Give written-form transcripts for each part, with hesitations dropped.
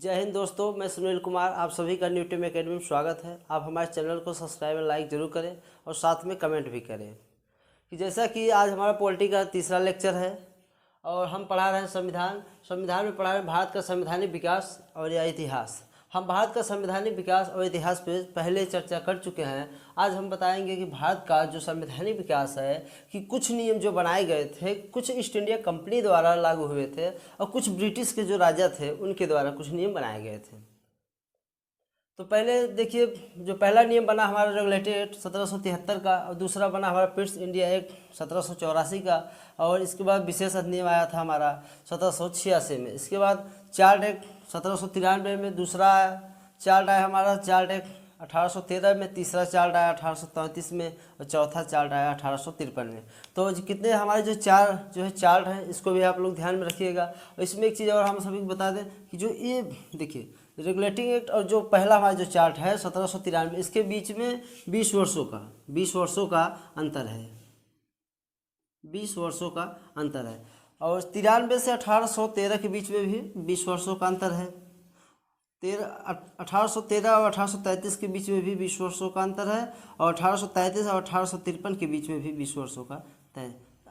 जय हिंद दोस्तों, मैं सुनील कुमार। आप सभी का न्यू टीम एकेडमी में स्वागत है। आप हमारे चैनल को सब्सक्राइब और लाइक जरूर करें और साथ में कमेंट भी करें। कि जैसा कि आज हमारा पॉलिटी का तीसरा लेक्चर है और हम पढ़ा रहे हैं संविधान में पढ़ा रहे हैं भारत का संवैधानिक विकास और या इतिहास। हम भारत का संवैधानिक विकास और इतिहास पे पहले चर्चा कर चुके हैं। आज हम बताएंगे कि भारत का जो संवैधानिक विकास है कि कुछ नियम जो बनाए गए थे, कुछ ईस्ट इंडिया कंपनी द्वारा लागू हुए थे और कुछ ब्रिटिश के जो राजा थे उनके द्वारा कुछ नियम बनाए गए थे। तो पहले देखिए, जो पहला नियम बना हमारा रेगुलेटरी एक्ट 1773 का और दूसरा बना हमारा पिट्स इंडिया एक्ट 1784 का और इसके बाद विशेष अधिनियम आया था हमारा 1786 में। इसके बाद चार्ट एक्ट 1793 में, दूसरा चार्ट आया हमारा चार्ट एक्ट 1813 में, तीसरा चार्ट आया 1833 में और चौथा चार्ट आया 1853 में। तो कितने हमारे जो चार्ट हैं इसको भी आप लोग ध्यान में रखिएगा। और इसमें एक चीज़ और हम सभी को बता दें कि जो ये देखिए रेगुलेटिंग एक्ट और जो पहला हमारा जो चार्ट है 1793, इसके बीच में 20 वर्षों का अंतर है। 20 वर्षों का अंतर है और 93 से 1813 के बीच में भी 20 वर्षों का अंतर है। 1813 और 1833 के बीच में भी 20 वर्षों का अंतर है और 1833 और 1853 के बीच में भी 20 वर्षों का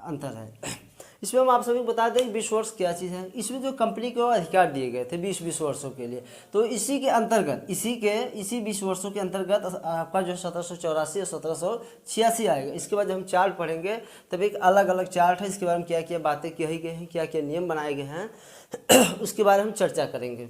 अंतर है। इसमें हम आप सभी को बता दें कि 20 वर्ष क्या चीज़ है। इसमें जो कंपनी को अधिकार दिए गए थे 20 वर्षों के लिए, तो इसी के अंतर्गत इसी 20 वर्षों के अंतर्गत आपका जो 1784 और 1786 आएगा। इसके बाद जब हम चार्ट पढ़ेंगे तब एक अलग अलग चार्ट है, इसके बारे में क्या क्या बातें कही गई हैं, क्या क्या नियम बनाए गए हैं उसके बारे में हम चर्चा करेंगे।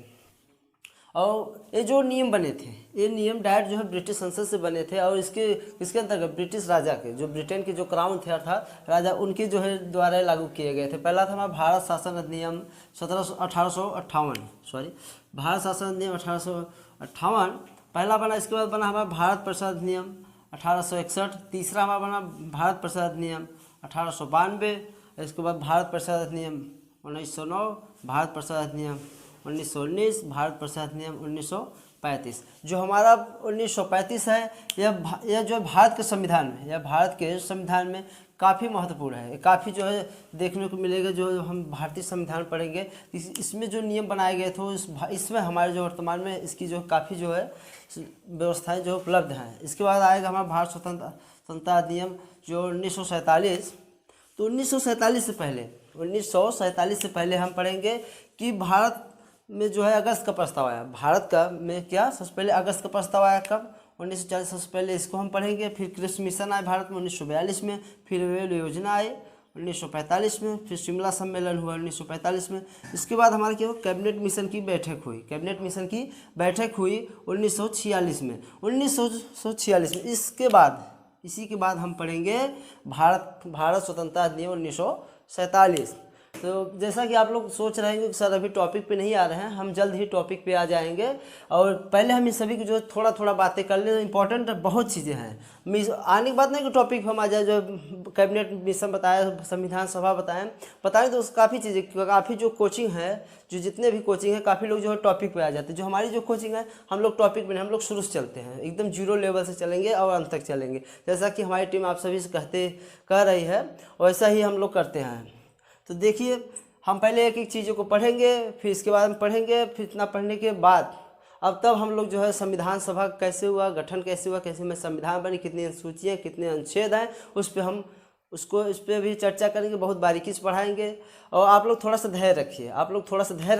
और ये जो नियम बने थे, ये नियम डायरेक्ट जो है ब्रिटिश संसद से बने थे और इसके अंतर्गत ब्रिटिश राजा के, जो ब्रिटेन के जो क्राउन थे अर्थात राजा, उनके जो है द्वारा लागू किए गए थे। पहला था हमारा भारत शासन अधिनियम 1858 भारत शासन अधिनियम 1858 पहला बना। इसके बाद बना हमारा भारत परिषद अधिनियम 1861। तीसरा हमारा बना भारत परिषद अधिनियम 1892। इसके बाद भारत परिषद अधिनियम 1909, भारत परिषद अधिनियम 1919, भारत परिषद अधिनियम 1935। जो हमारा 1935 है यह जो है भारत के संविधान में काफ़ी महत्वपूर्ण है। काफ़ी जो है देखने को मिलेगा। जो हम भारतीय संविधान पढ़ेंगे इसमें जो नियम बनाए गए थे इसमें हमारे जो वर्तमान में इसकी जो काफ़ी जो है व्यवस्थाएं जो उपलब्ध हैं। इसके बाद आएगा हमारा भारत स्वतंत्रता अधिनियम जो 1947। तो 1947 से पहले हम पढ़ेंगे कि भारत में जो है अगस्त का प्रस्ताव आया। भारत का में क्या सबसे पहले अगस्त का प्रस्ताव आया कब? 1940 सबसे पहले इसको हम पढ़ेंगे। फिर कृषि मिशन आए भारत में 1942 में, फिर रेल योजना आई 1945 में, फिर शिमला सम्मेलन हुआ 1945 में। इसके बाद हमारे क्या हुआ? कैबिनेट मिशन की बैठक हुई 1946 में। इसी के बाद हम पढ़ेंगे भारत स्वतंत्रता अधिनियम 1947। तो जैसा कि आप लोग सोच रहे हैं कि सर अभी टॉपिक पे नहीं आ रहे हैं, हम जल्द ही टॉपिक पे आ जाएंगे। और पहले हम इन सभी की जो थोड़ा थोड़ा बातें कर लें। इंपॉर्टेंट बहुत चीज़ें हैं, आने की बात नहीं कि टॉपिक हम आ जाए। जो कैबिनेट मिशन बताया, संविधान सभा बताएं तो काफ़ी चीज़ें, काफ़ी जो कोचिंग है, जो जितने भी कोचिंग है, काफ़ी लोग जो है टॉपिक पे आ जाते हैं। जो हमारी जो कोचिंग है हम लोग टॉपिक पे नहीं, हम लोग शुरू से चलते हैं, एकदम जीरो लेवल से चलेंगे और अंत तक चलेंगे। जैसा कि हमारी टीम आप सभी से कह रही है वैसा ही हम लोग करते हैं। तो देखिए, हम पहले एक एक चीज़ों को पढ़ेंगे, फिर इसके बाद हम पढ़ेंगे। फिर इतना पढ़ने के बाद तब हम लोग जो है संविधान सभा कैसे हुआ, गठन कैसे हुआ, कैसे में संविधान बनी, कितनी अनुसूचियाँ, कितने अनुच्छेद हैं, उस पर भी चर्चा करेंगे, बहुत बारीकी से पढ़ाएंगे। और आप लोग थोड़ा सा धैर्य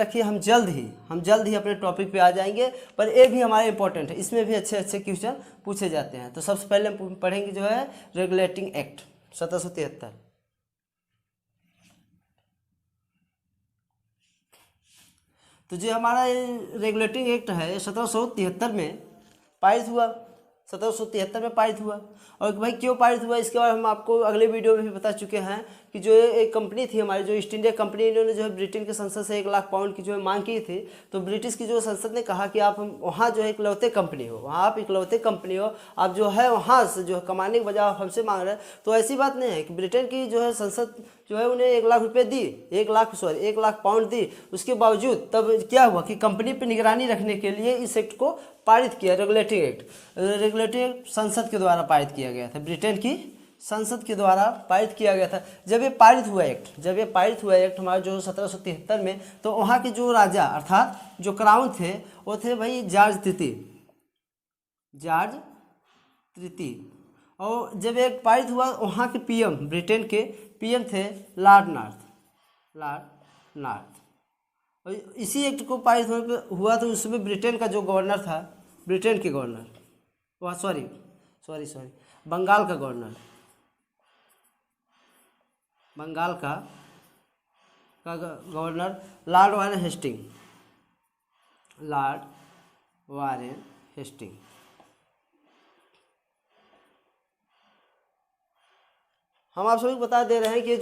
रखिए। हम जल्द ही अपने टॉपिक पे आ जाएंगे। पर ये भी हमारे इंपॉर्टेंट है, इसमें भी अच्छे क्वेश्चन पूछे जाते हैं। तो सबसे पहले हम पढ़ेंगे जो है रेगुलेटिंग एक्ट 1773। तो जो हमारा रेगुलेटिंग एक्ट है 1773 में पारित हुआ। और भाई क्यों पारित हुआ इसके बारे में हम आपको अगले वीडियो में भी बता चुके हैं कि जो एक कंपनी थी हमारी, जो ईस्ट इंडिया कंपनी, इन्होंने जो है ब्रिटेन के संसद से 1 लाख पाउंड की जो है मांग की थी। तो ब्रिटिश की जो संसद ने कहा कि आप वहाँ जो है इकलौते कंपनी हो, आप जो है वहाँ से जो है कमाने के बजाय आप हमसे मांग रहे हैं। तो ऐसी बात नहीं है कि ब्रिटेन की जो है संसद जो है उन्हें 1 लाख रुपये दी, 1 लाख पाउंड दी। उसके बावजूद तब क्या हुआ कि कंपनी पर निगरानी रखने के लिए इस एक्ट को पारित किया। रेगुलेटिंग एक्ट संसद के द्वारा पारित किया गया था ब्रिटेन की संसद के द्वारा पारित किया गया था। जब ये पारित हुआ एक्ट हमारा जो 1773 में, तो वहाँ के जो राजा अर्थात जो क्राउन थे वो थे भाई जॉर्ज तृतीय। और जब एक पारित हुआ, वहाँ के पीएम, ब्रिटेन के पीएम थे लॉर्ड नॉर्थ। और इसी एक्ट को पारित होने पे हुआ, तो उसमें ब्रिटेन का जो गवर्नर था, ब्रिटेन के गवर्नर, वह सॉरी बंगाल का गवर्नर, लॉर्ड वारेन हेस्टिंग। हम आप सभी को बता दे रहे हैं कि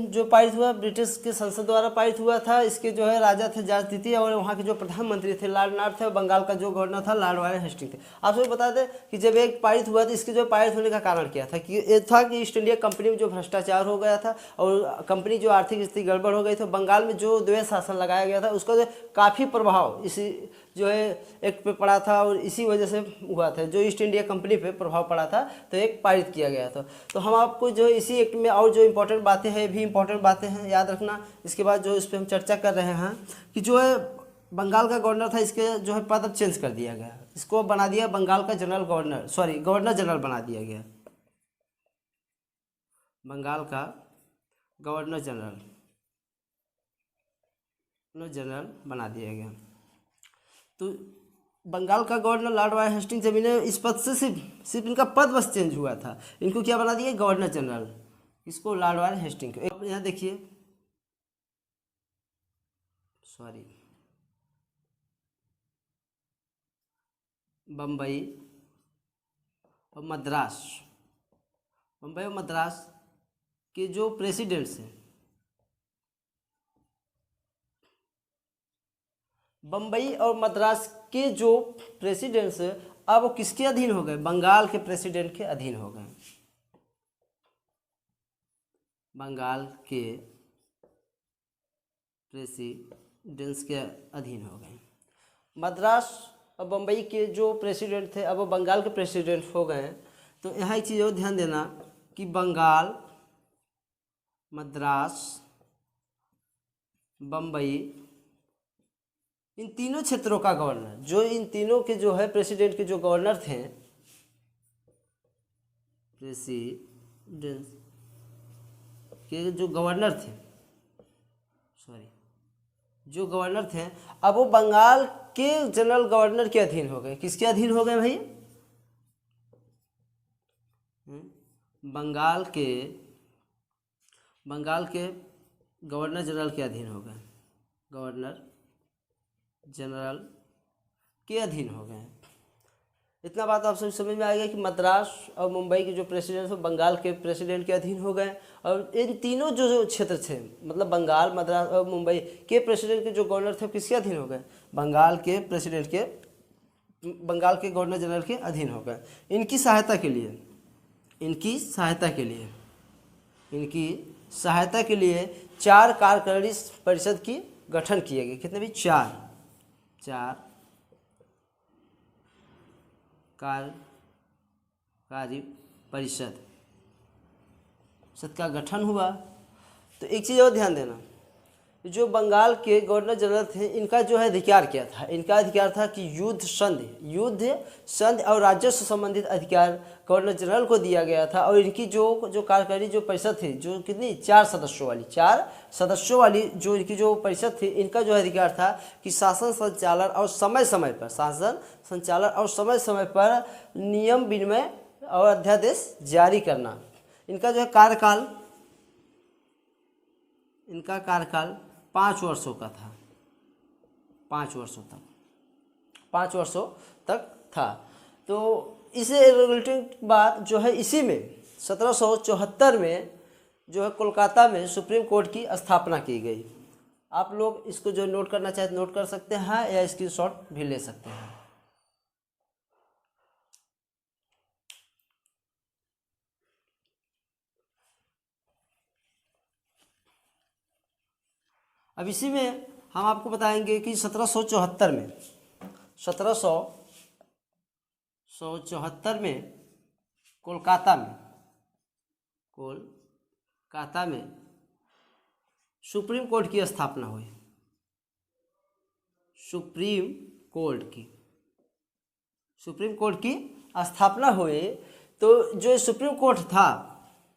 जो पारित हुआ ब्रिटिश के संसद द्वारा पारित हुआ था। इसके जो है राजा थे जॉर्ज तृतीय, और वहाँ के जो प्रधानमंत्री थे लॉर्ड नॉर्थ थे, और बंगाल का जो गवर्नर था लॉर्ड वारेन हेस्टिंग थे। आप सभी बता दें कि जब एक पारित हुआ, तो इसके जो पारित होने का कारण क्या था, कि ये था कि ईस्ट इंडिया कंपनी में जो भ्रष्टाचार हो गया था और कंपनी जो आर्थिक स्थिति गड़बड़ हो गई थी, बंगाल में जो द्वैध शासन लगाया गया था उसका जो काफ़ी प्रभाव इसी जो है एक्ट पे पड़ा था, और इसी वजह से हुआ था, जो ईस्ट इंडिया कंपनी पे प्रभाव पड़ा था, तो एक पारित किया गया था। तो हम आपको जो इसी एक्ट में और जो इम्पोर्टेंट बातें हैं, भी इम्पोर्टेंट बातें हैं, याद रखना। इसके बाद जो इस पर हम चर्चा कर रहे हैं कि जो है बंगाल का गवर्नर था, इसके जो है पद अब चेंज कर दिया गया, इसको बना दिया बंगाल का गवर्नर जनरल बना दिया गया, बंगाल का गवर्नर जनरल बना दिया गया। तो बंगाल का गवर्नर लॉर्ड वारेन हेस्टिंग, जब इन्हें इस पद से सिर्फ इनका पद बस चेंज हुआ था, इनको क्या बना दिया, गवर्नर जनरल, इसको लॉर्ड वारेन हेस्टिंग को। एक यहाँ देखिए, बम्बई और मद्रास के जो प्रेसिडेंट्स हैं, बम्बई और मद्रास के जो प्रेसिडेंट्स, अब वो किसके अधीन हो गए, बंगाल के प्रेसिडेंट के अधीन हो गए, बंगाल के प्रेसिडेंट्स के अधीन हो गए। मद्रास और बम्बई के जो प्रेसिडेंट थे, अब वो बंगाल के प्रेसिडेंट हो गए। तो यहाँ एक चीज़ और ध्यान देना कि बंगाल, मद्रास, बम्बई, इन तीनों क्षेत्रों का गवर्नर, जो इन तीनों के जो है प्रेसिडेंट के जो गवर्नर थे, प्रेसिडेंट के जो गवर्नर थे, अब वो बंगाल के जनरल गवर्नर के अधीन हो गए। किसके अधीन हो गए भाई, बंगाल के गवर्नर जनरल के अधीन हो गए, इतना बात आप सभी समझ में आएगा कि मद्रास और मुंबई के जो प्रेसिडेंट थे बंगाल के प्रेसिडेंट के अधीन हो गए, और इन तीनों जो क्षेत्र थे, मतलब बंगाल, मद्रास और मुंबई के प्रेसिडेंट के जो गवर्नर थे किसके अधीन हो गए, बंगाल के गवर्नर जनरल के अधीन हो गए। इनकी सहायता के लिए 4 कार्यकारिणी परिषद की गठन किए गए। कितने भी, 4 कार्यकारी परिषद का गठन हुआ। तो एक चीज़ और ध्यान देना, जो बंगाल के गवर्नर जनरल थे, इनका जो है अधिकार क्या था, इनका अधिकार था कि युद्ध, संधि और राजस्व संबंधित अधिकार गवर्नर जनरल को दिया गया था। और इनकी जो कार्यकारी जो परिषद थी, जो कितनी 4 सदस्यों वाली जो इनकी जो परिषद थी, इनका जो अधिकार था कि शासन संचालन और समय समय पर नियम विनिमय और अध्यादेश जारी करना। इनका जो है कार्यकाल 5 वर्षों का था, 5 वर्षों तक था। तो इसे रिलेटेड बात जो है, इसी में 1774 में जो है कोलकाता में सुप्रीम कोर्ट की स्थापना की गई। आप लोग इसको जो नोट करना चाहे नोट कर सकते हैं, या स्क्रीनशॉट भी ले सकते हैं। अब इसी में हम आपको बताएंगे कि 1774 में कोलकाता में कोलकाता में सुप्रीम कोर्ट की स्थापना हुई। सुप्रीम कोर्ट की स्थापना हुई। तो जो सुप्रीम कोर्ट था,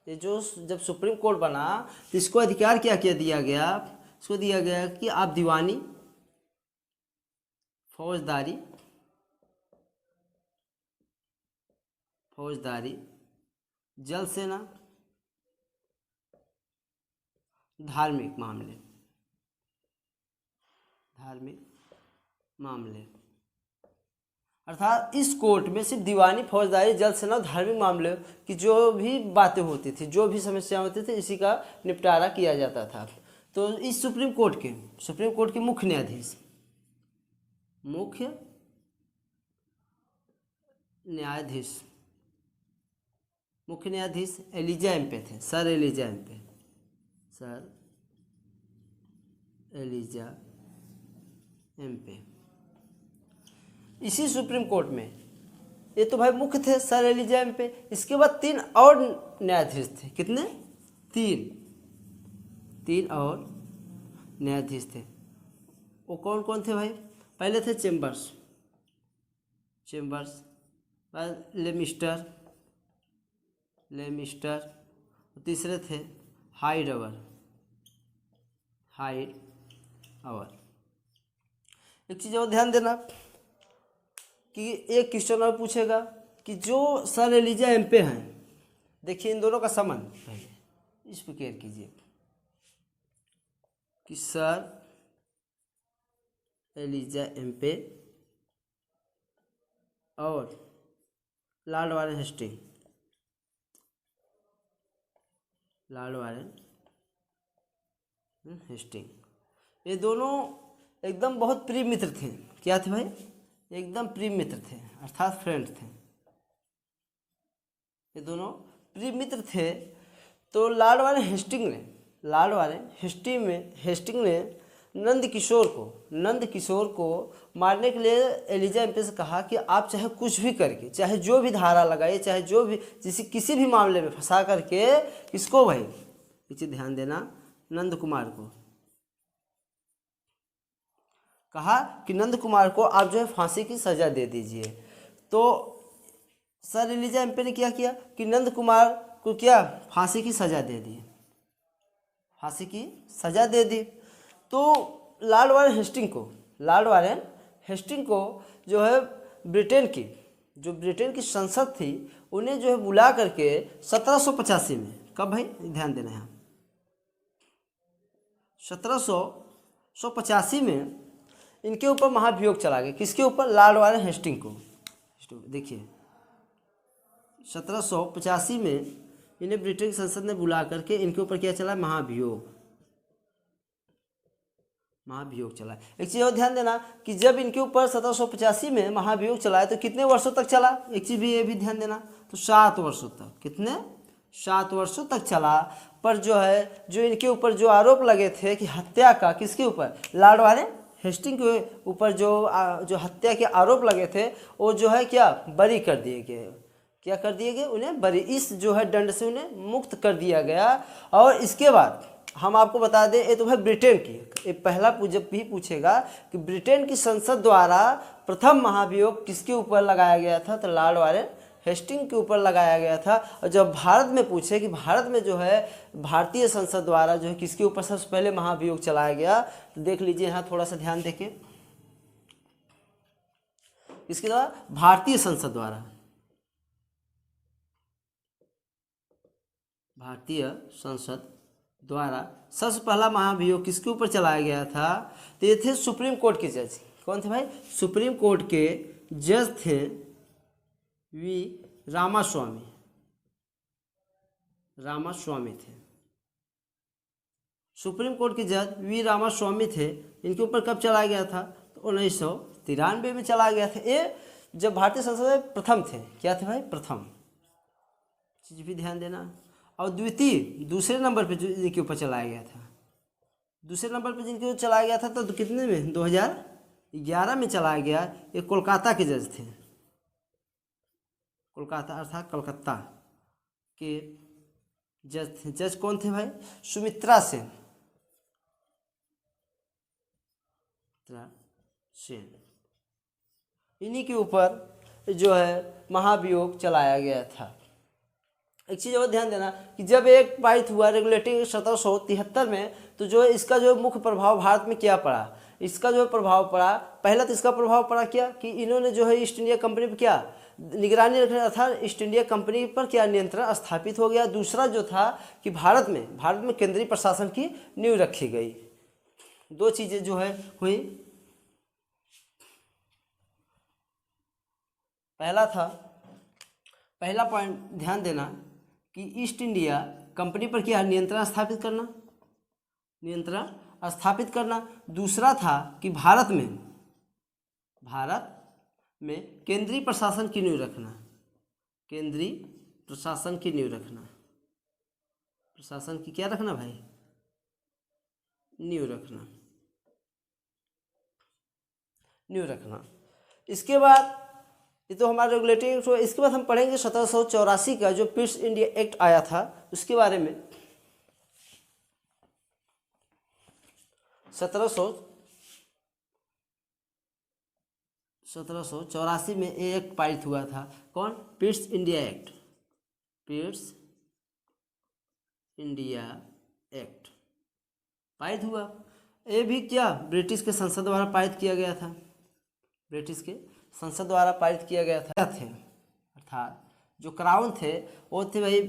ये जो जब सुप्रीम कोर्ट बना तो इसको अधिकार क्या क्या दिया गया? इसको दिया गया कि आप दीवानी, फौजदारी, जल सेना, धार्मिक मामले, अर्थात इस कोर्ट में सिर्फ दीवानी, फौजदारी, जल सेना और धार्मिक मामले की जो भी बातें होती थी, जो भी समस्या होती थी, इसी का निपटारा किया जाता था। तो इस सुप्रीम कोर्ट के मुख्य न्यायाधीश एलिजा एम्पे थे, सर एलिजा एम्पे। इसी सुप्रीम कोर्ट में, ये तो भाई मुख्य थे सर एलिजा एम्पे, इसके बाद 3 और न्यायाधीश थे। कितने? 3 और न्यायाधीश थे। वो कौन कौन थे भाई? पहले थे चेम्बर्स, लेमिस्टर, तीसरे थे हाइडअवर। एक चीज़ और ध्यान देना कि एक क्वेश्चन और पूछेगा कि जो सर एलिजा एम्पे हैं, देखिए इन दोनों का संबंध पहले इस पर क्लियर कीजिए कि सर एलिजा एम्पे और लॉर्ड वारेन हेस्टिंग, ये दोनों एकदम बहुत प्रिय मित्र थे। क्या थे भाई? एकदम प्रिय मित्र थे, अर्थात फ्रेंड थे। ये दोनों प्रिय मित्र थे। तो लॉर्ड वारेन हेस्टिंग ने नंद किशोर को मारने के लिए एलिजा एम्पे से कहा कि आप चाहे कुछ भी करके, चाहे जो भी धारा लगाइए, चाहे जो भी किसी भी मामले में फंसा करके, किसको भाई? इसे ध्यान देना, नंद कुमार को कहा कि नंद कुमार को आप जो है फांसी की सज़ा दे दीजिए। तो सर एलिजा एम्पे ने क्या किया कि नंद कुमार को क्या फांसी की सज़ा दे दी। तो लॉर्ड वारेन हेस्टिंग को जो है ब्रिटेन की संसद थी, उन्हें जो है बुला करके 1785 में, कब भाई ध्यान देना है, 1785 में इनके ऊपर महाभियोग चला गया। किसके ऊपर? लॉर्ड वारेन हेस्टिंग को। देखिए 1785 में इन्हें ब्रिटेन की संसद ने बुला करके इनके ऊपर क्या चला? महाभियोग चला। एक चीज़ और ध्यान देना कि जब इनके ऊपर 1785 में महाभियोग चला तो कितने वर्षों तक चला? एक चीज़ भी ये भी ध्यान देना, तो 7 वर्षों तक। कितने? 7 वर्षों तक चला। पर जो इनके ऊपर जो आरोप लगे थे कि हत्या का, किसके ऊपर? लॉर्ड वारेन हेस्टिंग के ऊपर जो हत्या के आरोप लगे थे, वो जो है क्या बरी कर दिए गए। क्या कर दिए गए? उन्हें बरी, इस जो है दंड से उन्हें मुक्त कर दिया गया। और इसके बाद हम आपको बता दें, ये तो है ब्रिटेन की, ये पहला जब भी पूछेगा कि ब्रिटेन की संसद द्वारा प्रथम महाभियोग किसके ऊपर लगाया गया था, तो लॉर्ड वारेन हेस्टिंग के ऊपर लगाया गया था। और जब भारत में पूछे कि भारत में जो है भारतीय संसद द्वारा जो है किसके ऊपर सबसे पहले महाभियोग चलाया गया, तो देख लीजिए यहाँ थोड़ा सा ध्यान देके, किसके द्वारा? भारतीय संसद द्वारा सबसे पहला महाभियोग किसके ऊपर चलाया गया था, तो ये थे सुप्रीम कोर्ट के जज। कौन थे भाई? सुप्रीम कोर्ट के जज थे वी रामास्वामी थे। सुप्रीम कोर्ट के जज वी रामास्वामी थे। इनके ऊपर कब चलाया गया था? तो 1993 में चलाया गया था। ये जब भारतीय संसद में प्रथम थे। क्या थे भाई? प्रथम। चीज भी ध्यान देना। और दूसरे नंबर पे जो इनके ऊपर चलाया गया था, दूसरे नंबर पे जिनके ऊपर चलाया गया था तो कितने में? 2011 में चलाया गया। ये कोलकाता के जज थे। कोलकाता अर्थात कलकत्ता के जज थे। जज कौन थे भाई? सुमित्रा सेन। सेन, इन्हीं के ऊपर जो है महाभियोग चलाया गया था। एक चीज़ और ध्यान देना कि जब एक पारित हुआ रेगुलेटिंग 1773 में, तो जो है इसका जो मुख्य प्रभाव भारत में क्या पड़ा? इसका जो प्रभाव पड़ा, पहला तो इसका प्रभाव पड़ा क्या कि इन्होंने जो है ईस्ट इंडिया कंपनी पर क्या निगरानी रखने, अर्थात ईस्ट इंडिया कंपनी पर क्या नियंत्रण स्थापित हो गया। दूसरा जो था कि भारत में केंद्रीय प्रशासन की नींव रखी गई। दो चीज़ें जो है हुई। पहला पॉइंट ध्यान देना कि ईस्ट इंडिया कंपनी पर क्या नियंत्रण स्थापित करना। दूसरा था कि भारत में केंद्रीय प्रशासन की नींव रखना। प्रशासन की क्या रखना भाई? नींव रखना। इसके बाद ये तो हमारा रेगुलेटरी एक्ट हुआ। इसके बाद हम पढ़ेंगे 1784 का जो पिट्स इंडिया एक्ट आया था उसके बारे में। 1784 में ये एक्ट पारित हुआ था। कौन? पिट्स इंडिया एक्ट पारित हुआ। ये भी क्या ब्रिटिश के संसद द्वारा पारित किया गया था। थे अर्थात जो क्राउन थे वो थे भाई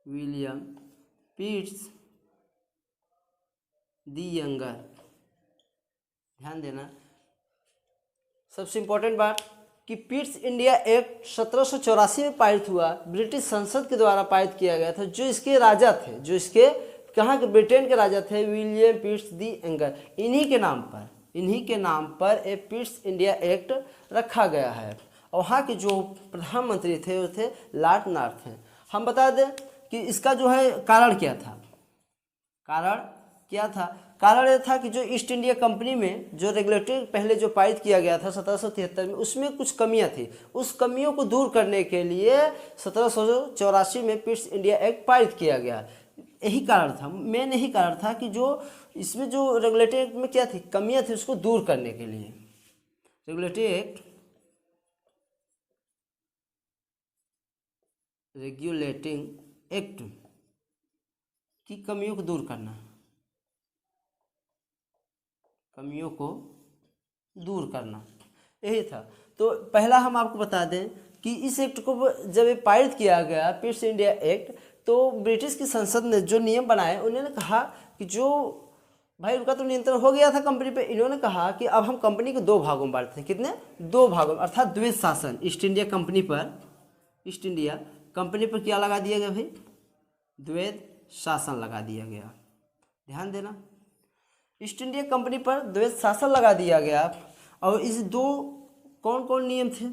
विलियम पिट्स दी यंगर। ध्यान देना सबसे इंपॉर्टेंट बात कि पिट्स इंडिया एक्ट 1784 में पारित हुआ, ब्रिटिश संसद के द्वारा पारित किया गया था। जो इसके राजा थे, जो इसके कहाँ के ब्रिटेन के राजा थे, विलियम पिट्स दी यंगर, इन्हीं के नाम पर ये पिट्स इंडिया एक्ट रखा गया है। और वहाँ के जो प्रधानमंत्री थे वो थे लॉर्ड नॉर्थ। हम बता दें कि इसका जो है कारण क्या था। कारण यह था कि जो ईस्ट इंडिया कंपनी में जो रेगुलेटरी पहले जो पारित किया गया था 1773 में, उसमें कुछ कमियां थी। उस कमियों को दूर करने के लिए 1784 में पिट्स इंडिया एक्ट पारित किया गया। यही कारण था, मेन यही कारण था कि जो इसमें जो रेगुलेटरी एक्ट में क्या थी, कमियां थी, उसको दूर करने के लिए रेगुलेटरी एक्ट की कमियों को दूर करना, यही था। तो पहला हम आपको बता दें कि इस एक्ट को जब ये पारित किया गया पिट्स इंडिया एक्ट, तो ब्रिटिश की संसद ने जो नियम बनाए, उन्होंने कहा कि जो भाई उनका तो नियंत्रण हो गया था कंपनी पे। इन्होंने कहा कि अब हम कंपनी को दो भागों में बांटते हैं। कितने? दो भागों में, अर्थात द्वैत शासन। ईस्ट इंडिया कंपनी पर क्या लगा दिया गया भाई? द्वैत शासन लगा दिया गया। ध्यान देना, ईस्ट इंडिया कंपनी पर द्वैत शासन लगा दिया गया। और इस दो कौन कौन नियम थे?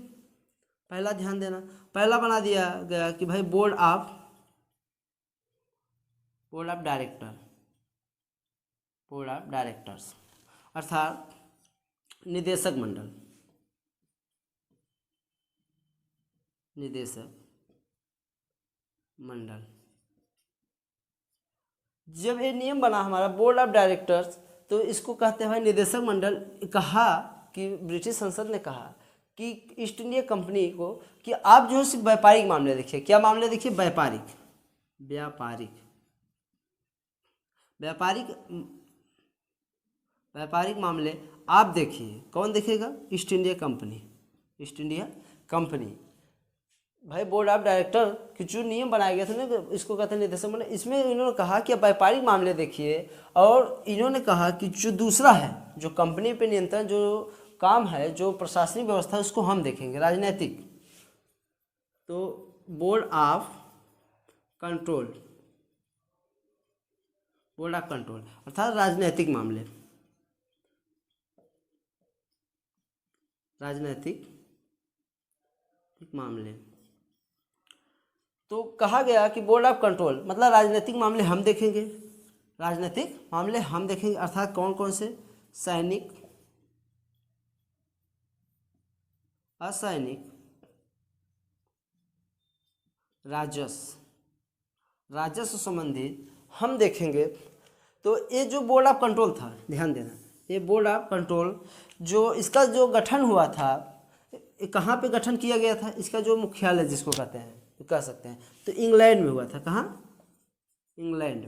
पहला ध्यान देना, पहला बना दिया गया कि भाई बोर्ड ऑफ डायरेक्टर्स, अर्थात निदेशक मंडल। जब ये नियम बना हमारा बोर्ड ऑफ डायरेक्टर्स, तो इसको कहते हैं भाई निदेशक मंडल। कहा कि ब्रिटिश संसद ने कहा कि ईस्ट इंडिया कंपनी को कि आप जो है सिर्फ व्यापारिक मामले देखिए। क्या मामले देखिए? व्यापारिक मामले आप देखिए। कौन देखेगा? East India company. भाई बोर्ड ऑफ डायरेक्टर के जो नियम बनाए गए थे ना, इसको कहते हैं निदेशक मंडल। इसमें इन्होंने कहा कि आप व्यापारिक मामले देखिए। और इन्होंने कहा कि जो दूसरा है, जो कंपनी पे नियंत्रण जो काम है, जो प्रशासनिक व्यवस्था है, उसको हम देखेंगे। राजनीतिक, तो बोर्ड ऑफ कंट्रोल अर्थात राजनीतिक मामले। तो कहा गया कि बोर्ड ऑफ कंट्रोल मतलब राजनीतिक मामले हम देखेंगे। अर्थात कौन कौन से? सैनिक, असैनिक, राजस्व संबंधित हम देखेंगे तो ये जो बोर्ड ऑफ कंट्रोल था, ध्यान देना, ये बोर्ड ऑफ कंट्रोल जो इसका जो गठन हुआ था, कहाँ पे गठन किया गया था, इसका जो मुख्यालय जिसको कहते हैं, कह सकते हैं, तो इंग्लैंड में हुआ था। कहाँ? इंग्लैंड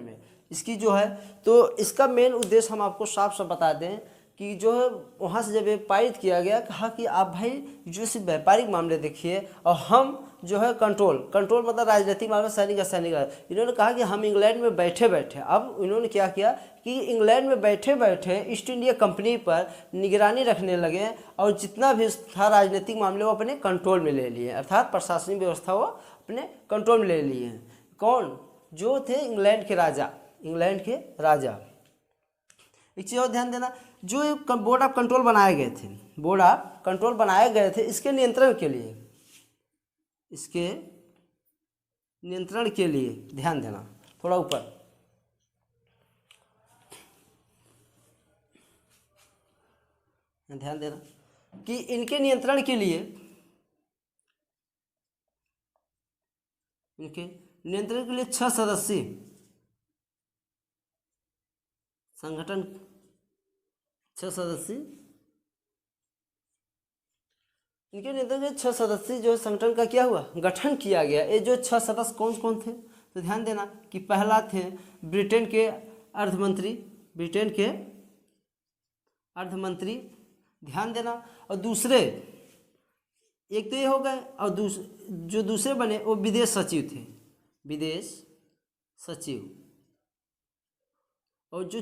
में इसकी जो है, तो इसका मेन उद्देश्य हम आपको साफ साफ बता दें कि जो है वहाँ से जब ये पारित किया गया, कहा कि आप भाई जो सिर्फ व्यापारिक मामले देखिए और हम जो है कंट्रोल मतलब राजनीतिक मामले, सैनिक। इन्होंने कहा कि हम इंग्लैंड में बैठे अब इन्होंने क्या किया कि इंग्लैंड में बैठे ईस्ट इंडिया कंपनी पर निगरानी रखने लगे और जितना भी था राजनीतिक मामले वो अपने कंट्रोल में ले लिए, अर्थात प्रशासनिक व्यवस्था वो अपने कंट्रोल में ले लिए। कौन? जो थे इंग्लैंड के राजा। एक चीज़ और ध्यान देना, जो बोर्ड ऑफ कंट्रोल बनाए गए थे इसके नियंत्रण के लिए ध्यान देना, थोड़ा ऊपर, ध्यान देना कि इनके नियंत्रण के लिए छह सदस्यीय संगठन, 6 सदस्यीय इनके नियंत्रण के 6 सदस्यीय जो संगठन का क्या हुआ, गठन किया गया। ये जो 6 सदस्य कौन कौन थे, तो ध्यान देना कि पहला थे ब्रिटेन के अर्थमंत्री, ध्यान देना, और दूसरे, एक तो ये हो गए, और जो दूसरे बने वो विदेश सचिव थे, और जो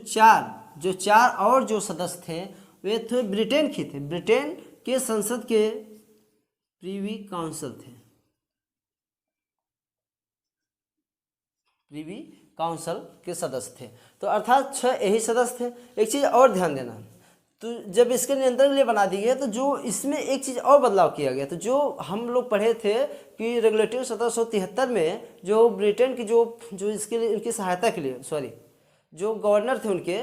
चार और जो सदस्य थे वे थे ब्रिटेन के संसद के प्रीवी काउंसिल के सदस्य थे। तो अर्थात 6 यही सदस्य थे। एक चीज़ और ध्यान देना, तो जब इसके नियंत्रण के लिए बना दी गई तो जो इसमें एक चीज़ और बदलाव किया गया, तो जो हम लोग पढ़े थे कि रेगुलेटिव 1773 में जो ब्रिटेन की जो इसके लिए इनकी सहायता के लिए जो गवर्नर थे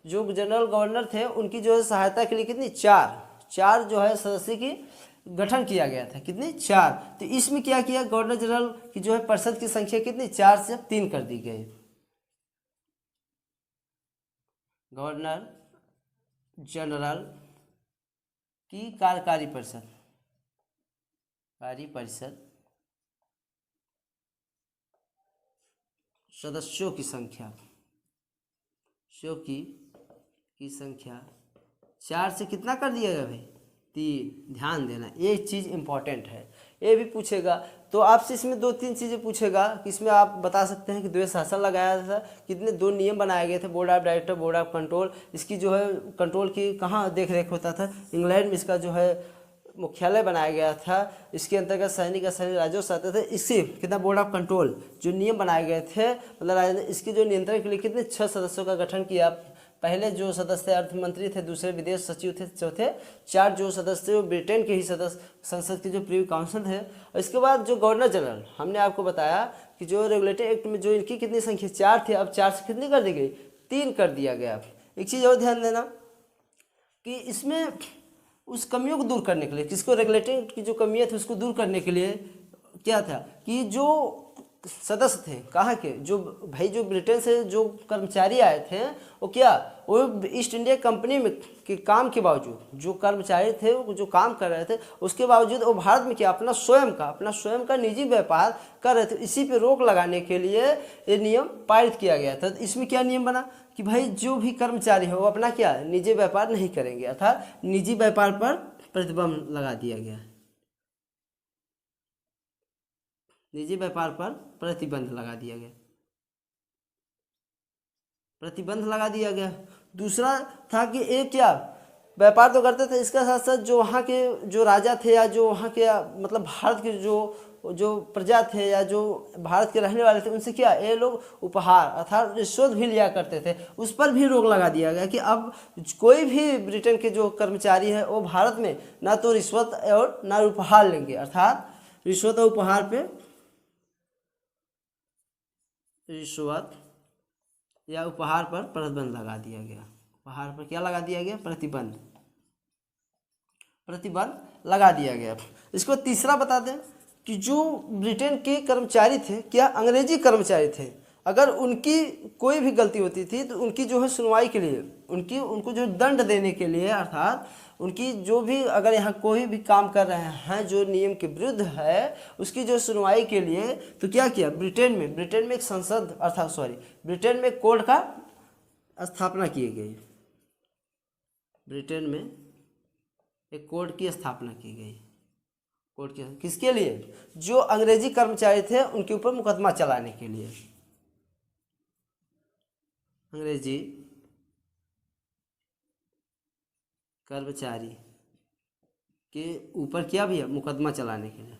जो जनरल गवर्नर थे उनकी जो है सहायता के लिए कितनी, 4 जो है सदस्य की गठन किया गया था। कितनी? 4। तो इसमें क्या किया, गवर्नर जनरल की जो है परिषद की संख्या कितनी, 4 से 3 कर दी गई। गवर्नर जनरल की कार्यकारी परिषद सदस्यों की संख्या 4 से कितना कर दिया गया भाई, 3। ध्यान देना, ये चीज़ इंपॉर्टेंट है, ये भी पूछेगा। तो आपसे इसमें 2-3 चीज़ें पूछेगा कि इसमें आप बता सकते हैं कि द्वैध शासन लगाया था, कितने 2 नियम बनाए गए थे, board of director, board of control. इसकी जो है कंट्रोल की कहाँ देख रेख होता था, इंग्लैंड में इसका जो है मुख्यालय बनाया गया था। इसके अंतर्गत सैनिक राजस्व आते थे। इससे कितना बोर्ड ऑफ कंट्रोल जो नियम बनाए गए थे, मतलब इसके जो नियंत्रण के लिए कितने 6 सदस्यों का गठन किया। पहले जो सदस्य अर्थमंत्री थे, दूसरे विदेश सचिव थे, चौथे 4 जो सदस्य वो ब्रिटेन के ही सदस्य संसद के जो प्रीवी काउंसिल थे। और इसके बाद जो गवर्नर जनरल, हमने आपको बताया कि जो रेगुलेटरी एक्ट में जो इनकी कितनी संख्या 4 थी, अब 4 से कितनी कर दी गई, 3 कर दिया गया। एक चीज़ और ध्यान देना कि इसमें उस कमियों को दूर करने के लिए, किसको, रेगुलेटरी एक्ट की जो कमियाँ थी उसको दूर करने के लिए क्या था कि जो सदस्य थे कहाँ के, जो ब्रिटेन से जो कर्मचारी आए थे वो ईस्ट इंडिया कंपनी में के काम के बावजूद, जो कर्मचारी थे वो जो काम कर रहे थे उसके बावजूद वो भारत में क्या अपना स्वयं का निजी व्यापार कर रहे थे। इसी पे रोक लगाने के लिए ये नियम पारित किया गया था। इसमें क्या नियम बना कि भाई जो भी कर्मचारी हो वो अपना क्या निजी व्यापार नहीं करेंगे, अर्थात निजी व्यापार पर प्रतिबंध लगा दिया गया। निजी व्यापार पर प्रतिबंध लगा दिया गया। दूसरा था कि एक क्या व्यापार तो करते थे, इसके साथ साथ जो वहाँ के जो राजा थे या जो वहाँ के मतलब भारत के जो प्रजा थे या जो भारत के रहने वाले थे उनसे क्या ये लोग उपहार अर्थात रिश्वत भी लिया करते थे, उस पर भी रोक लगा दिया गया कि अब कोई भी ब्रिटेन के जो कर्मचारी है वो भारत में ना तो रिश्वत और ना उपहार लेंगे, अर्थात रिश्वत और उपहार पे रिश्वत या उपहार पर प्रतिबंध लगा दिया गया। उपहार पर क्या लगा दिया गया, प्रतिबंध लगा दिया गया। इसको तीसरा बता दें कि जो ब्रिटेन के कर्मचारी थे, क्या अंग्रेजी कर्मचारी थे, अगर उनकी कोई भी गलती होती थी तो उनकी जो है सुनवाई के लिए, उनको जो दंड देने के लिए, अर्थात उनकी जो भी अगर यहाँ कोई भी काम कर रहे हैं जो नियम के विरुद्ध है, उसकी जो सुनवाई के लिए तो क्या किया, ब्रिटेन में एक संसद, अर्थात ब्रिटेन में कोर्ट का स्थापना की गई। ब्रिटेन में एक कोर्ट की स्थापना की गई। कोर्ट की किसके लिए, जो अंग्रेजी कर्मचारी थे उनके ऊपर मुकदमा चलाने के लिए। अंग्रेजी कर्मचारी के ऊपर क्या भैया, मुकदमा चलाने के लिए।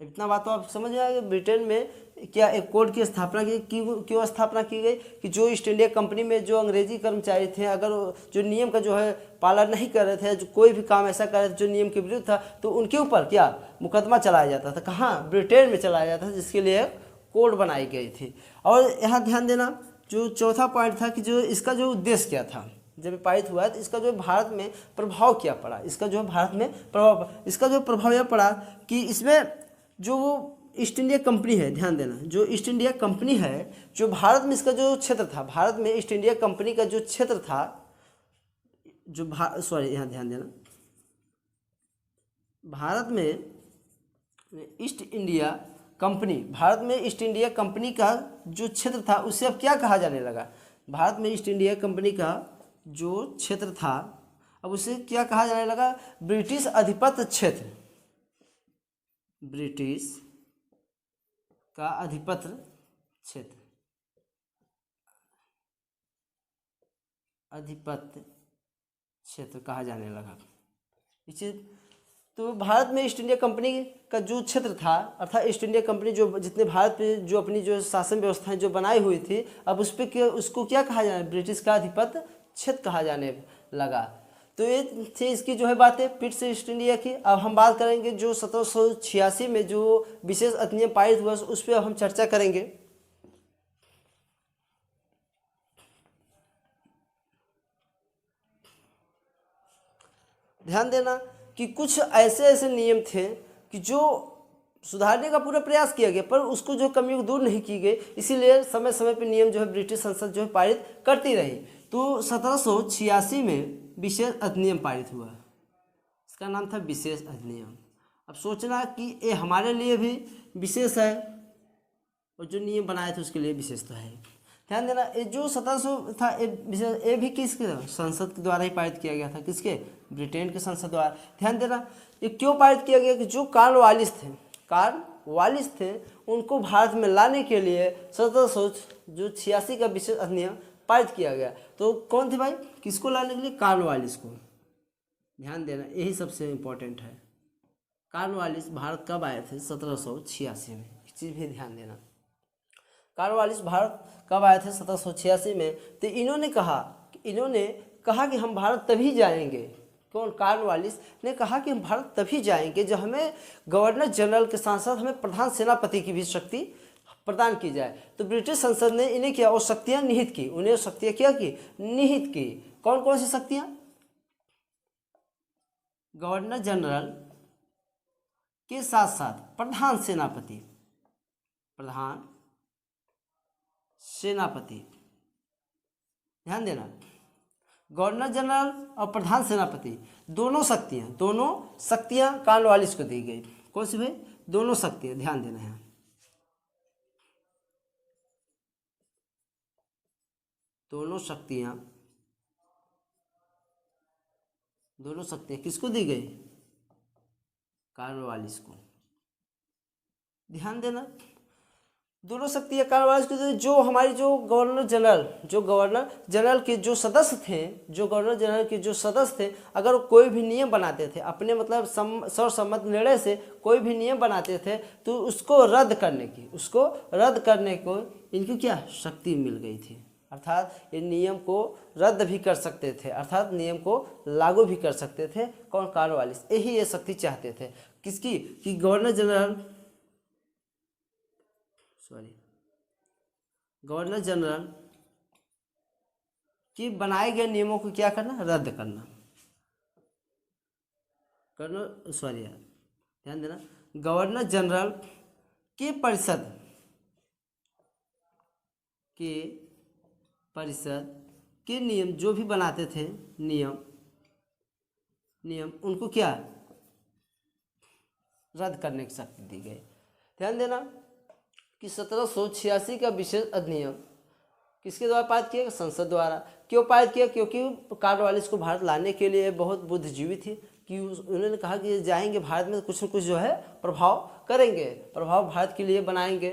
इतना बात तो आप समझ आए। ब्रिटेन में क्या एक कोर्ट की स्थापना की, क्यों स्थापना की गई कि जो ईस्ट इंडिया कंपनी में जो अंग्रेजी कर्मचारी थे, अगर जो नियम का जो है पालन नहीं कर रहे थे, जो कोई भी काम ऐसा कर रहे थे जो नियम के विरुद्ध था, तो उनके ऊपर क्या मुकदमा चलाया जाता था। कहाँ, ब्रिटेन में चलाया जाता था, जिसके लिए कोड बनाई गई थी। और यहाँ ध्यान देना, जो चौथा पॉइंट था कि जो इसका जो उद्देश्य क्या था, जब पारित हुआ तो इसका जो भारत में प्रभाव क्या पड़ा, इसका जो भारत में प्रभाव, इसका जो प्रभाव यह पड़ा कि इसमें जो वो ईस्ट इंडिया कंपनी है, ध्यान देना, जो ईस्ट इंडिया कंपनी है, जो भारत में इसका जो क्षेत्र था, भारत में ईस्ट इंडिया कंपनी का जो क्षेत्र था, जो यहाँ ध्यान देना, भारत में ईस्ट इंडिया कंपनी का जो क्षेत्र था उसे अब क्या कहा जाने लगा, भारत में ईस्ट इंडिया कंपनी का जो क्षेत्र था अब उसे क्या कहा जाने लगा, ब्रिटिश अधिपत्य क्षेत्र, ब्रिटिश का अधिपत्य क्षेत्र, कहा जाने लगा। इसे तो भारत में ईस्ट इंडिया कंपनी का जो क्षेत्र था, अर्थात ईस्ट इंडिया कंपनी जो जितने भारत पे जो अपनी जो शासन व्यवस्थाएं जो बनाई हुई थी, अब उस पर उसको क्या कहा जाने, ब्रिटिश का अधिपत्य क्षेत्र कहा जाने लगा। तो ये थी इसकी जो है बातें फिर से ईस्ट इंडिया की। अब हम बात करेंगे जो 1786 में जो विशेष अधिनियम पारित हुआ उस पर हम चर्चा करेंगे। ध्यान देना कि कुछ ऐसे नियम थे कि जो सुधारने का पूरा प्रयास किया गया, पर उसको जो कमियों को दूर नहीं की गई, इसीलिए समय समय पर नियम जो है ब्रिटिश संसद जो है पारित करती रही। तो 1786 में विशेष अधिनियम पारित हुआ, इसका नाम था विशेष अधिनियम। अब सोचना कि ये हमारे लिए भी विशेष है और जो नियम बनाए थे उसके लिए विशेष तो है। ध्यान देना, ये जो 1700 था ये भी किसके संसद के द्वारा ही पारित किया गया था, किसके, ब्रिटेन के संसद द्वारा। ध्यान देना, ये क्यों पारित किया गया कि जो कॉर्नवालिस थे उनको भारत में लाने के लिए 1786 का विशेष अधिनियम पारित किया गया। तो कौन थे भाई, किसको लाने के लिए, कॉर्नवालिस को। ध्यान देना, यही सबसे इम्पोर्टेंट है। कॉर्नवालिस भारत कब आए थे, 1786 में, इस चीज़ भी ध्यान देना। कॉर्नवालिस भारत कब आए थे, 1786 में। तो इन्होंने कहा कि हम भारत तभी जाएंगे, कौन, कॉर्नवालिस ने कहा कि हम भारत तभी जाएंगे जब हमें गवर्नर जनरल के साथ साथ हमें प्रधान सेनापति की भी शक्ति प्रदान की जाए। तो ब्रिटिश संसद ने इन्हें क्या, वो शक्तियाँ निहित की, उन्हें शक्तियाँ क्या की, निहित की। कौन कौन सी शक्तियाँ, गवर्नर जनरल के साथ साथ प्रधान सेनापति, ध्यान देना, गवर्नर जनरल और प्रधान सेनापति दोनों शक्तियां कॉर्नवालिस को दी गई। कौन सी भाई, दोनों शक्तियां, ध्यान देना है। दोनों शक्तियां किसको दी गई, कॉर्नवालिस को। ध्यान देना, दोनों शक्तियां कॉर्नवालिस को, जो हमारी जो गवर्नर जनरल के जो सदस्य थे, अगर कोई भी नियम बनाते थे अपने मतलब सर्वसम्मत निर्णय से कोई भी नियम बनाते थे, तो उसको रद्द करने को इनकी क्या शक्ति मिल गई थी। अर्थात ये नियम को रद्द भी कर सकते थे, अर्थात नियम को लागू भी कर सकते थे। कौन, कॉर्नवालिस। यही ये शक्ति चाहते थे, किसकी, कि गवर्नर जनरल कि बनाए गए नियमों को क्या करना, रद्द करना। ध्यान देना, गवर्नर जनरल के परिषद के नियम जो भी बनाते थे, नियम उनको क्या रद्द करने की शक्ति दी गई। ध्यान देना कि 1786 का विशेष अधिनियम किसके द्वारा पारित किया? संसद द्वारा। क्यों पारित किया? क्योंकि कॉर्नवालिस को भारत लाने के लिए बहुत बुद्धिजीवी थी कि उन्होंने कहा कि जाएंगे भारत में कुछ न कुछ जो है प्रभाव करेंगे, प्रभाव भारत के लिए बनाएंगे।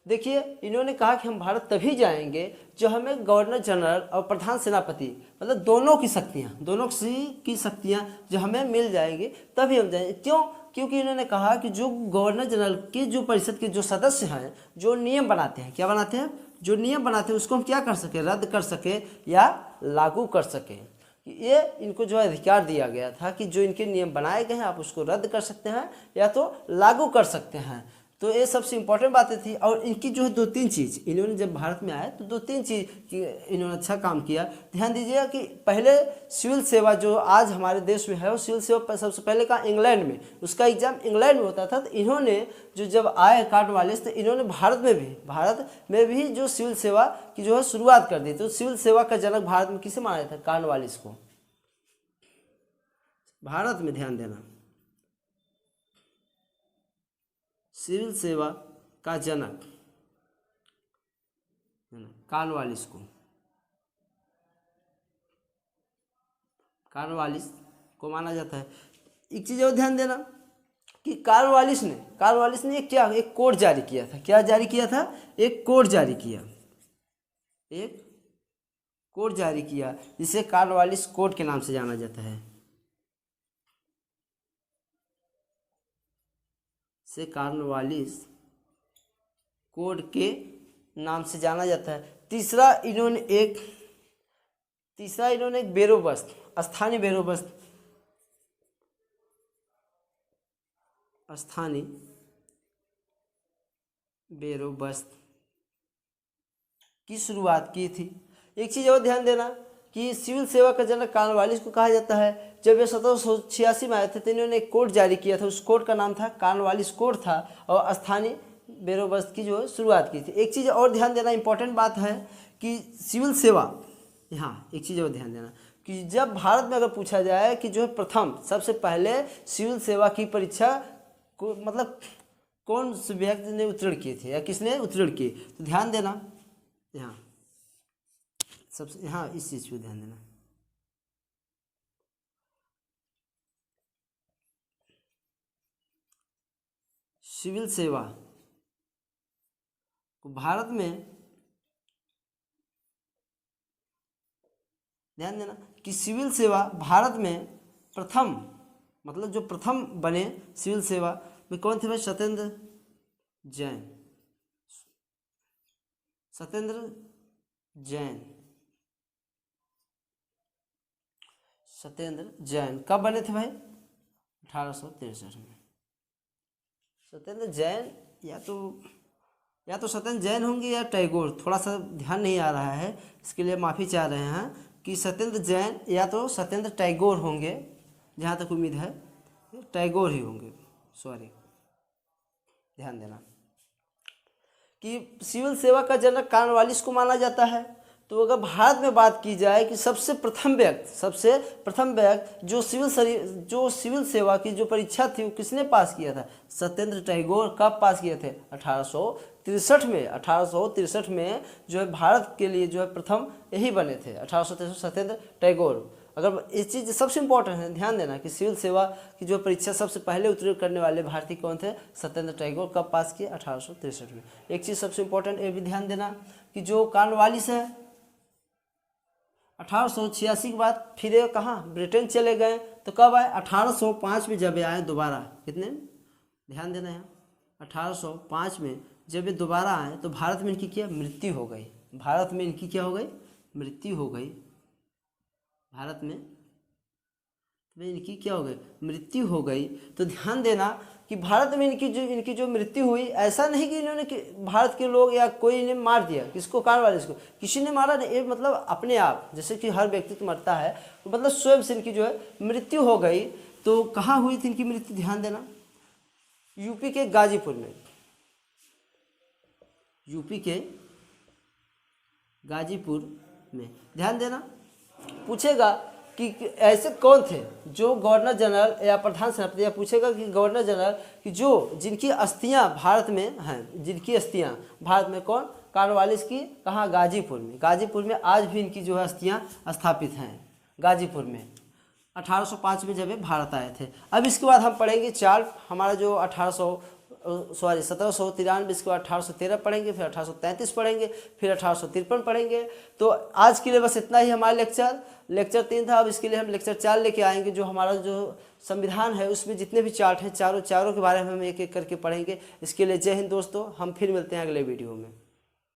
देखिए, इन्होंने कहा कि हम भारत तभी जाएंगे जो हमें गवर्नर जनरल और प्रधान सेनापति, मतलब दोनों की शक्तियाँ जो हमें मिल जाएंगी तभी हम जाएंगे। क्यों? क्योंकि इन्होंने कहा कि जो गवर्नर जनरल की जो परिषद के जो सदस्य हैं, जो नियम बनाते हैं, क्या बनाते हैं? जो नियम बनाते हैं उसको हम क्या कर सके? रद्द कर सके या लागू कर सके। ये इनको जो है अधिकार दिया गया था कि जो इनके नियम बनाए गए हैं आप उसको रद्द कर सकते हैं या तो लागू कर सकते हैं। तो ये सबसे इम्पोर्टेंट बातें थी। और इनकी जो है 2-3 चीज़ इन्होंने जब भारत में आए तो 2-3 चीज़ की इन्होंने अच्छा काम किया। ध्यान दीजिएगा कि पहले सिविल सेवा जो आज हमारे देश में है वो सिविल सेवा सबसे पहले का इंग्लैंड में, उसका एग्जाम इंग्लैंड में होता था। तो इन्होंने जो जब आए कॉर्नवालिस तो इन्होंने भारत में भी जो सिविल सेवा की जो है शुरुआत कर दी। तो सिविल सेवा का जनक भारत में किसे माना जाता है? कॉर्नवालिस को। भारत में ध्यान देना, सिविल सेवा का जनक कॉर्नवालिस को माना जाता है। एक चीज़ और ध्यान देना कि कॉर्नवालिस ने एक कोड जारी किया था। क्या जारी किया था? एक कोड जारी किया जिसे कॉर्नवालिस कोड के नाम से जाना जाता है। से कॉर्नवालिस कोड के नाम से जाना जाता है। तीसरा इन्होंने एक बेरोबस्त, स्थानीय बेरोबस्त की शुरुआत की थी। एक चीज़ और ध्यान देना कि सिविल सेवा का जनक कॉर्नवालिस को कहा जाता है। जब ये 1786 में आए थे तो इन्होंने एक कोड जारी किया था, उस कोड का नाम था कॉर्नवालिस कोड था और स्थानीय बेरोबस्त की जो शुरुआत की थी। एक चीज़ और ध्यान देना, इंपॉर्टेंट बात है कि सिविल सेवा, यहाँ एक चीज़ और ध्यान देना कि जब भारत में अगर पूछा जाए कि जो है सबसे पहले सिविल सेवा की परीक्षा को मतलब कौन से व्यक्ति ने उत्तीर्ण किए थे या किसने उत्तीर्ण किए, तो ध्यान देना यहाँ इस चीज़ पे ध्यान देना। सिविल सेवा को भारत में ध्यान देना कि सिविल सेवा भारत में प्रथम, मतलब जो प्रथम बने सिविल सेवा में कौन थे भाई? सत्येंद्र जैन कब बने थे भाई? 1863 में। सत्येंद्र जैन या तो सत्येंद्र जैन होंगे या टैगोर, थोड़ा सा ध्यान नहीं आ रहा है, इसके लिए माफ़ी चाह रहे हैं कि सत्येंद्र जैन या तो सत्येंद्र टैगोर होंगे, जहाँ तक उम्मीद है टैगोर ही होंगे, सॉरी। ध्यान देना कि सिविल सेवा का जनक कॉर्नवालिस को माना जाता है। तो अगर भारत में बात की जाए कि सबसे प्रथम व्यक्ति जो सिविल सेवा की जो परीक्षा थी वो किसने पास किया था? सत्येंद्र टैगोर। कब पास किए थे? 1863 में जो है भारत के लिए जो है प्रथम यही बने थे, 1863 सत्येंद्र टैगोर। अगर इस चीज़ सबसे इम्पोर्टेंट है, ध्यान देना कि सिविल सेवा की जो परीक्षा सबसे पहले उत्तीर्ण करने वाले भारतीय कौन थे? सत्येंद्र टैगोर। कब पास किए? 1863 में। एक चीज़ सबसे इम्पोर्टेंट ये भी ध्यान देना कि जो कॉर्नवालिस है 1886 के बाद फिर ये कहाँ? ब्रिटेन चले गए। तो कब आए? 1805 में जब ये आए दोबारा। कितने? ध्यान देना है, 1805 में जब ये दोबारा आए तो भारत में इनकी क्या? मृत्यु हो गई। भारत में इनकी क्या हो गई? मृत्यु हो गई। भारत में इनकी क्या हो गई? मृत्यु हो गई। तो ध्यान देना कि भारत में इनकी जो मृत्यु हुई, ऐसा नहीं कि इन्होंने भारत के लोग या कोई इन्हें मार दिया। किसको? कॉर्नवालिस को। किसी ने मारा नहीं, ये मतलब अपने आप, जैसे कि हर व्यक्ति मरता है, तो मतलब स्वयं से इनकी जो है मृत्यु हो गई। तो कहाँ हुई थी इनकी मृत्यु? ध्यान देना यूपी के गाजीपुर में, यूपी के गाजीपुर में। ध्यान देना, पूछेगा कि ऐसे कौन थे जो गवर्नर जनरल या प्रधान सेनापति, या पूछेगा कि गवर्नर जनरल कि जो जिनकी अस्थियां भारत में हैं, जिनकी अस्थियां भारत में, कौन, कॉर्नवालिस की, कहाँ, गाजीपुर में। गाजीपुर में आज भी इनकी जो है अस्थियां स्थापित हैं गाजीपुर में। 1805 में जब ये भारत आए थे। अब इसके बाद हम पढ़ेंगे चार, हमारा जो 1793, इसके बाद 1813 पढ़ेंगे, फिर 1833 पढ़ेंगे, फिर 1853 पढ़ेंगे। तो आज के लिए बस इतना ही हमारा लेक्चर 3 था। अब इसके लिए हम लेक्चर 4 लेके आएंगे, जो हमारा जो संविधान है उसमें जितने भी चार्ट हैं चारों के बारे में हम एक एक करके पढ़ेंगे। इसके लिए जय हिंद दोस्तों, हम फिर मिलते हैं अगले वीडियो में।